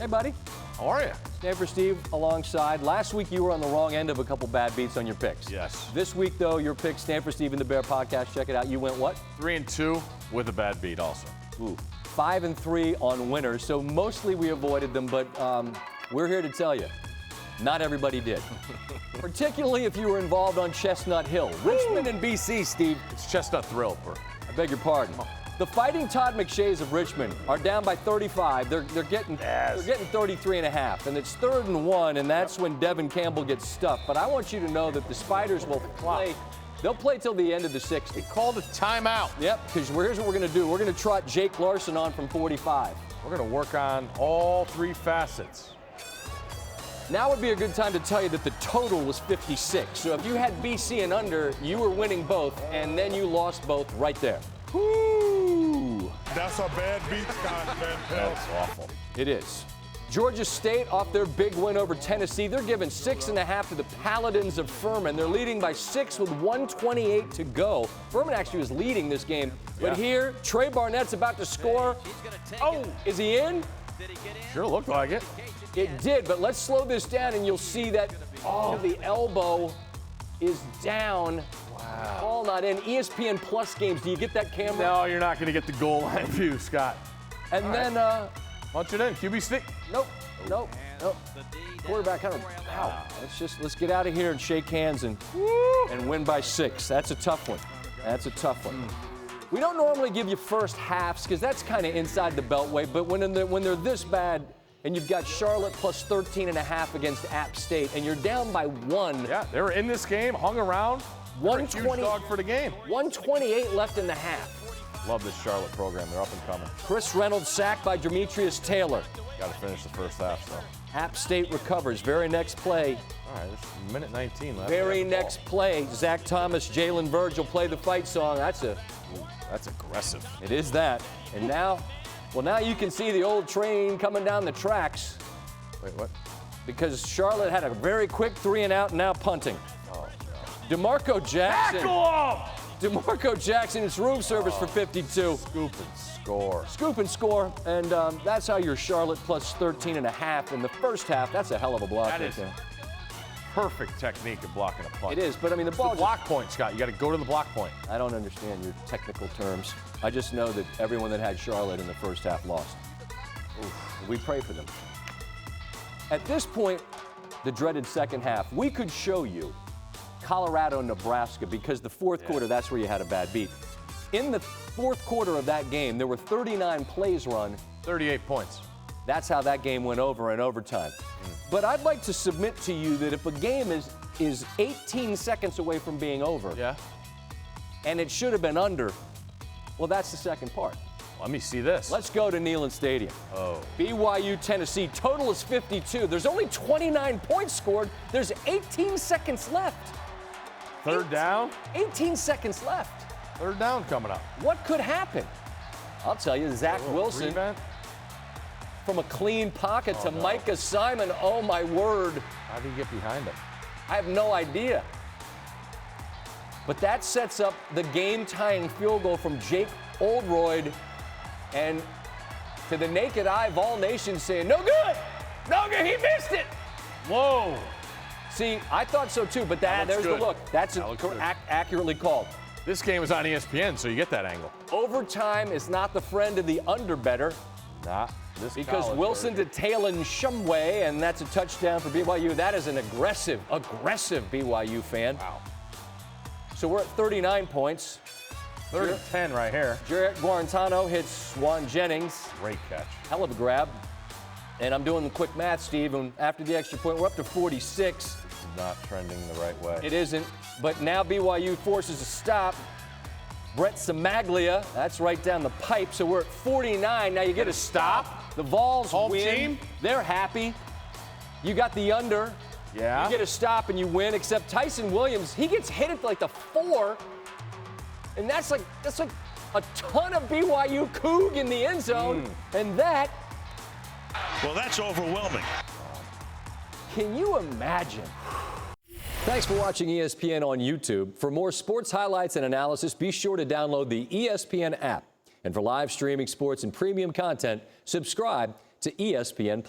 Hey, buddy. How are you? Stanford Steve alongside. Last week you were on the wrong end of a couple bad beats on your picks. Yes. This week, though, your pick, Stanford Steve and the Bear podcast. Check it out. You went what? 3-2 with a bad beat also. Ooh. 5-3 on winners. So mostly we avoided them, but we're here to tell you, not everybody did. Particularly if you were involved on Chestnut Hill. Richmond and BC, Steve. It's Chestnut Thrill. I beg your pardon. The Fighting Todd McShays of Richmond are down by 35. They're getting 33 and a half, and it's 3rd and 1, and that's when Devin Campbell gets stuffed. But I want you to know that the Spiders will play. They'll play till the end of the 60. Called a timeout. Yep, because here's what we're going to do. We're going to trot Jake Larson on from 45. We're going to work on all three facets. Now would be a good time to tell you that the total was 56. So if you had BC and under, you were winning both, and then you lost both right there. Woo! That's a bad beat, Scott Van Pelt. That's awful. It is. Georgia State off their big win over Tennessee. They're giving 6.5 to the Paladins of Furman. They're leading by 6 with 1:28 to go. Furman actually was leading this game. But here, Trey Barnett's about to score. Oh, is he in? Sure looked like it. It did, but let's slow this down and you'll see that the elbow is down. Wow. Ball not in. ESPN Plus games, do you get that camera? No, you're not going to get the goal line view, Scott. And then, punch it in. QB stick. Nope. Quarterback kind of, wow. Let's get out of here and shake hands and win by 6. That's a tough one. We don't normally give you first halves because that's kind of inside the beltway, but when they're this bad and you've got Charlotte plus 13.5 against App State and you're down by 1. Yeah, they were in this game, hung around. 120 dog for the game. 128 left in the half. Love this Charlotte program. They're up and coming. Chris Reynolds sacked by Demetrius Taylor. Got to finish the first half, so. App State recovers. Very next play. All right, there's a minute 19 left. Very next play. Zach Thomas, Jalen Virgil play the fight song. That's aggressive. It is that. And now you can see the old train coming down the tracks. Wait, what? Because Charlotte had a very quick 3-and-out and now punting. Oh, no. DeMarco Jackson. Tackle! DeMarco Jackson, it's room service for 52. Scoop and score. And that's how your Charlotte plus 13.5 in the first half. That's a hell of a block right there. Perfect technique of blocking a punt. It is, but I mean, the ball. The block point, Scott. You got to go to the block point. I don't understand your technical terms. I just know that everyone that had Charlotte in the first half lost. Oof, we pray for them. At this point, the dreaded second half, we could show you Colorado, Nebraska, because the fourth quarter, that's where you had a bad beat. In the fourth quarter of that game, there were 39 plays run. 38 points. That's how that game went over in overtime. But I'd like to submit to you that if a game is 18 seconds away from being over, and it should have been under, well, that's the second part. Let me see this. Let's go to Neyland Stadium. BYU, Tennessee, total is 52. There's only 29 points scored. There's 18 seconds left. Third down? 18 seconds left. Third down coming up. What could happen? I'll tell you, Zach Wilson. Prevent? From a clean pocket to Micah Simon. Oh, my word. How did he get behind him? I have no idea. But that sets up the game-tying field goal from Jake Oldroyd. And to the naked eye of all nations saying, no good. No good. He missed it. Whoa. See, I thought so too, but there's the look. That's accurately called. This game is on ESPN, so you get that angle. Overtime is not the friend of the underbetter. Nah. Because Wilson to Talon Shumway, and that's a touchdown for BYU. That is an aggressive BYU fan. Wow. So we're at 39 points. 10 right here. Jarrett Guarantano hits Juan Jennings. Great catch. Hell of a grab. And I'm doing the quick math, Steve, and after the extra point, we're up to 46. This is not trending the right way. It isn't, but now BYU forces a stop. Brett Samaglia, that's right down the pipe, so we're at 49. Now you get a stop. The Vols win. Team. They're happy. You got the under. Yeah. You get a stop and you win, except Tyson Williams, he gets hit at like the 4. And that's like a ton of BYU Coug in the end zone. And that. Well, that's overwhelming. Can you imagine? Thanks for watching ESPN on YouTube. For more sports highlights and analysis, be sure to download the ESPN app. And for live streaming sports and premium content, subscribe to ESPN+.